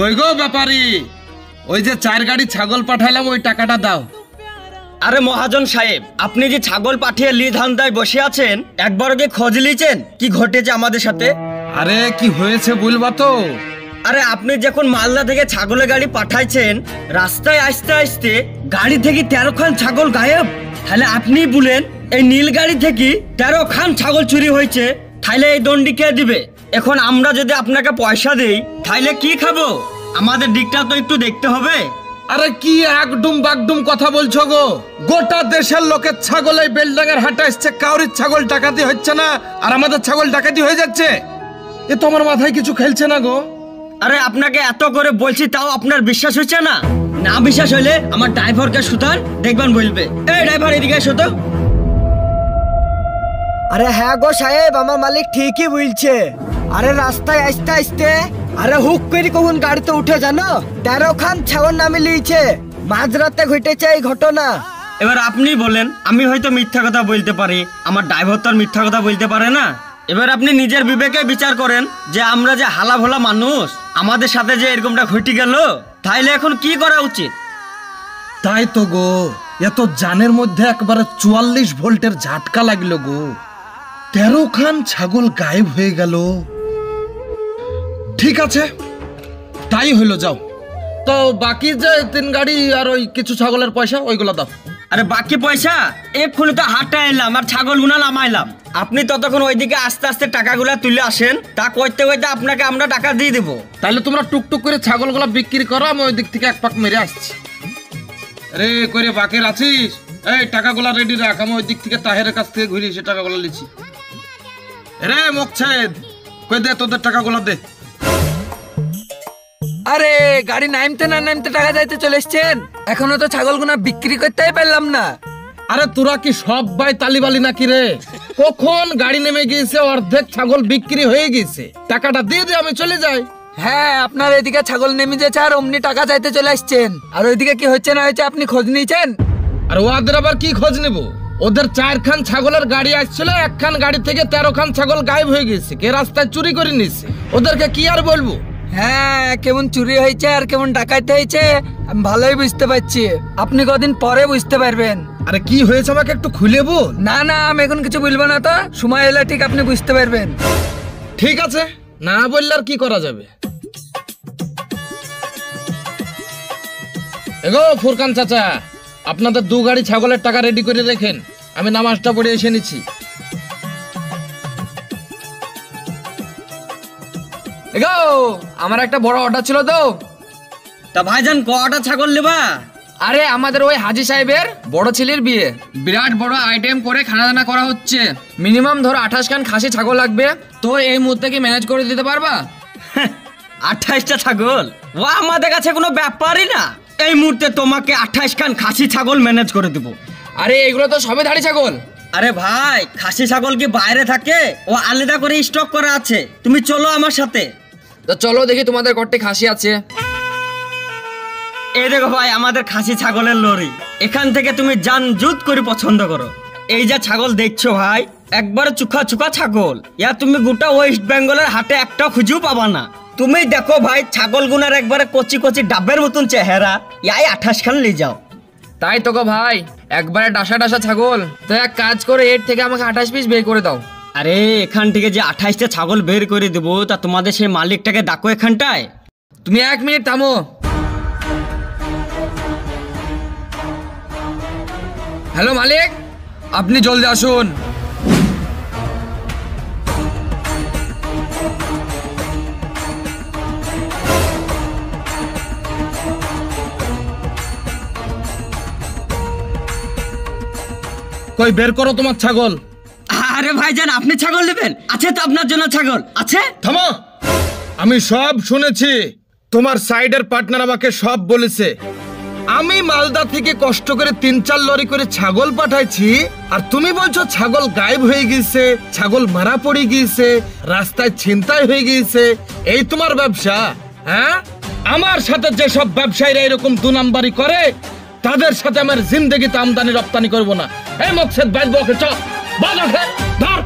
কই গো ব্যাপারী, ওই যে 4 গাড়ি ছাগল পাঠাইলাম ওই টাকাটা দাও। আরে মহাজন সাহেব, আপনি যে ছাগল পাঠিয়ে লি ধান্দায় বসে আছেন, একবার কি খোঁজ লিয়েছেন কি ঘটেছে আমাদের সাথে? আরে কি হয়েছে বলবা তো? আরে আপনি যখন মালদা থেকে ছাগলের গাড়ি পাঠাইছেন, রাস্তায় আসতে আসতে গাড়ি থেকে 13 খান ছাগল গায়েব। তাহলে আপনি বলেন এই নীল গাড়ি থেকে 13 খান ছাগল চুরি হয়েছে, তাহলে এই দণ্ডি কে দিবে? এখন আমরা যদি আপনাকে পয়সা দেই তাহলে কি খাবো? আমাদের দিকটা তো একটু দেখতে হবে। আরে কি একদম বাগডুম কথা বলছো গো? গোটা দেশের লোকের ছাগল এই বেলডাঙ্গার হাটে আসছে, কাউরির ছাগল ডাকাতি হচ্ছে না আর আমাদের ছাগল ডাকাতি হয়ে যাচ্ছে। এ তো আমার মাথায় কিছু খেলছে না গো। আরে আপনাকে এত করে বলছি তাও আপনার বিশ্বাস হচ্ছে না? না বিশ্বাস হইলে আমার ড্রাইভারকে সুতান, দেখবেন বলবে। এই ড্রাইভার এদিকে এসো তো। আরে হ্যাঁ গো সাহেব, আমার মালিক ঠিকই বলছে। আরে রাস্তায় আসতে আসতে আরে হুক করে কখন গাড়িতে উঠে জানো 13 খান ছাগল নামে লিয়েছে। মাঝরাতে ঘটেছে এই ঘটনা। এবার আপনি বলেন, আমি হয়তো মিথ্যা কথা বলতে পারি, আমার ড্রাইভার তো আর মিথ্যা কথা বলতে পারে না। এবার আপনি নিজের বিবেকে বিচার করেন যে আমরা যে হালা ভোলা মানুষ, আমাদের সাথে যে এরকমটা ঘটে গেল, তাইলে এখন কি করা উচিত? তাই তো গো, এত জানের মধ্যে একবারে 44 ভোল্টের ঝাটকা লাগলো গো। 13 খান ছাগল গায়েব হয়ে গেল। ঠিক আছে, তাই হইলো, যাও তো। বাকি যে 3 গাড়ি আর ওই কিছু ছাগলের পয়সা ওইগুলো দাও। আরে বাকি পয়সা এক্ষুনি তো হাটটা এলাম আর ছাগলগুলা নামাইলাম। আপনি ততক্ষণ ওইদিকে আস্তে আস্তে টাকাগুলা তুলে আসেন, তা করতে করতে আপনাকে আমরা টাকা দিয়ে দেবো। তাহলে তোমরা টুকটুক করে ছাগলগুলা বিক্রি করো, আমি ওই দিক থেকে এক পাক মেরে আসছি। রে করে বাকির আছিস? এই টাকাগুলা রেডি রাখ, আমি ওই দিক থেকে তাহেরের কাছ থেকে ঘুরে এসে টাকাগুলা লিছি। রে মোকছেদ, কই দে তোদের টাকাগুলা দে। আরে গাড়ি নামতে না নামতে টাকা যাইতে চলে এসছেন, এখনো তো ছাগলগুনা বিক্রি করতেই পারলাম না। আরে তোরা কি সব ভাই তালিবালি নাকি রে? কখন গাড়ি নেমে গিয়েছে, অর্ধেক ছাগল বিক্রি হয়ে গেছে, টাকাটা দিয়ে দে, আমি চলে যাই। হ্যাঁ, আপনার এদিকে ছাগল নেমে যাচ্ছে আর অমনি টাকা চাইতে চলে আসছেন। আর ওইদিকে কি হচ্ছে না হচ্ছে আপনি খোঁজ নিয়েছেন? আর ওদের আবার কি খোঁজ নেব? ওদের 4 খান ছাগলের গাড়ি আসছিল, 1 খান গাড়ি থেকে 13 খান ছাগল গায়েব হয়ে গেছে, কে রাস্তায় চুরি করে নিছে। ওদেরকে কি আর বলবো? হ্যাঁ, কেমন চুরি হয়েছে আর কেমন ডাকাইতে হয়েছে আমি ভালোই বুঝতে পারছি। আপনি কদিন পরে বুঝতে পারবেন। আরে কি হয়েছে আমাকে একটু খুলে বল। না না, আমি এখন কিছু বলবো না, তো সময় এলে ঠিক আপনি বুঝতে পারবেন। ঠিক আছে, না বললে আর কি করা যাবে। এগো ফুরকান চাচা, আপনাদের 2 গাড়ি ছাগলের টাকা রেডি করে রেখেন, আমি নামাজটা পড়ে এসে নিচ্ছি। এগো, আমার একটা বড় অর্ডার ছিল তো। তা ভাইজান কটা ছাগল নেবা? আরে আমাদের ওই হাজি সাহেবের বড় ছেলের বিয়ে, বিরাট বড় আইটেম করে খানা দানা করা হচ্ছে। মিনিমাম ধরো 28 খান খাসি ছাগল লাগবে, তো এই মুহূর্তে কি ম্যানেজ করে দিতে পারবা? 28টা ছাগল? ও আমাদের কাছে কোনো ব্যাপারই না। এই মুহূর্তে তোমাকে 28 খান খাসি ছাগল ম্যানেজ করে দেবো। আরে এগুলো তো সবে ধাড়ি ছাগল। আরে ভাই, খাসি ছাগল কি বাইরে থাকে? ও আলাদা করে স্টক করা আছে। তুমি চলো আমার সাথে। তো চলো দেখি তোমাদের কটে খাসি আছে। এই দেখো ভাই, আমাদের খাসি ছাগলের লরি। এখান থেকে তুমি জান জুত করে পছন্দ করো। এই যে ছাগল দেখছো ভাই, একবারে চুখা চুখা ছাগল। ইয়া তুমি গোটা ওয়েস্ট বেঙ্গলের হাটে একটা খুঁজেও পাবা না। তুমি দেখো ভাই, ছাগল গুনার একবারে কচি কচি ডাবের মতন চেহারা। ইয়াই 28 খান নিয়ে যাও। তাই তো গো ভাই, একবারে ডাসা ডাসা ছাগল। তো এক কাজ করে এর থেকে আমাকে 28 পিস বের করে দাও। আরে এখান থেকে যে 28টা ছাগল বের করে দেবো, তা তোমাদের সেই মালিকটাকে ডাকো এখানটায়। তুমি 1 মিনিট থামো। হ্যালো মালিক, আপনি জলদি আসুন। কই বের করো তোমার ছাগল। আরে ভাইজান, আপনি ছাগল নেবেন? আছে তো আপনার জন্য ছাগল আছে। থামো, আমি সব শুনেছি। তোমার সাইডের পার্টনার আমাকে সব বলেছে। আমি মালদা থেকে কষ্ট করে 3-4 লরি করে ছাগল পাঠাইছি, আর তুমি বলছো ছাগল গায়েব হয়ে গিয়েছে, ছাগল মারা পড়ে গিয়েছে, রাস্তায় ছিনতাই হয়ে গিয়েছে। এই তোমার ব্যবসা? হ্যাঁ, আমার সাথে যেসব ব্যবসায়ীরা এরকম 2 নাম্বারি করে, তাদের সাথে আমার জিন্দগিতে আমদানি রপ্তানি করবো না। এই মকসেদ বাইজবো, ওকে চ বাদ, ওঠে ধর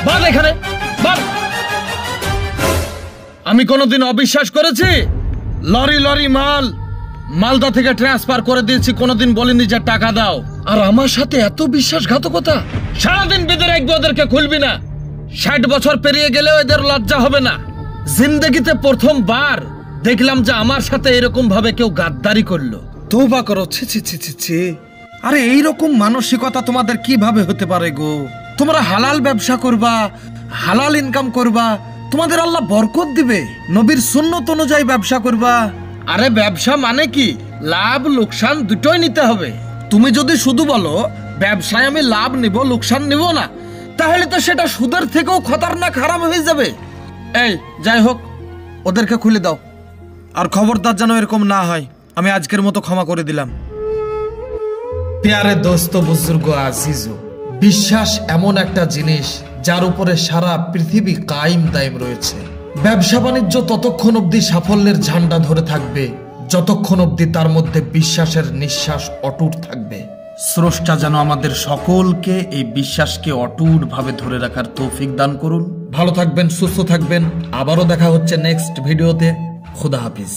বাদ, এখানে বাদ। আমি কোনোদিন অবিশ্বাস করেছি? লরি লরি মাল মালদা থেকে ট্রান্সফার করে দিয়েছি, কোনোদিন বলিনি যে টাকা দাও। আর আমার সাথে এত বিশ্বাসঘাতকতা? সারাদিন বেঁধে রাখবো ওদেরকে, খুলবি না। 60 বছর পেরিয়ে গেলেও এদের লজ্জা হবে না। জিন্দগিতে প্রথমবার দেখলাম যে আমার সাথে এরকম ভাবে কেউ গাদ্দারি করলো। তওবা করো, ছি ছি ছি ছি ছি। আরে এইরকম মানসিকতা তোমাদের কিভাবে হতে পারে গো? তোমরা হালাল ব্যবসা করবা, হালাল ইনকাম করবা, তোমাদের আল্লাহ বরকত দিবে। নবীর সুন্নত অনুযায়ী ব্যবসা করবা। আরে ব্যবসা মানে কি? লাভ লোকসান দুটোই নিতে হবে। তুমি যদি শুধু বলো ব্যবসায় আমি লাভ নিব লোকসান নিব না, তাহলে তো সেটা সুদের থেকেও খতরনাক হারাম হয়ে যাবে। এই যাই হোক, ওদেরকে খুলে দাও। আর খবরদার যেন এরকম না হয়। আমি আজকের মতো ক্ষমা করে দিলাম। প্যারে দোস্ত বুজুর্গ আজিজো, বিশ্বাস এমন একটা জিনিস যার উপরে সারা পৃথিবী কায়েম দায়েম রয়েছে। ব্যবসা বাণিজ্য ততক্ষণ অবধি সাফল্যের ঝান্ডা ধরে থাকবে যতক্ষণ অবধি তার মধ্যে বিশ্বাসের নিঃশ্বাস অটুট থাকবে। স্রষ্টা যেন আমাদের সকলকে এই বিশ্বাসকে অটুট ভাবে ধরে রাখার তৌফিক দান করুন। ভালো থাকবেন, সুস্থ থাকবেন। আবারও দেখা হচ্ছে নেক্সট ভিডিওতে। খুদা হাফিজ।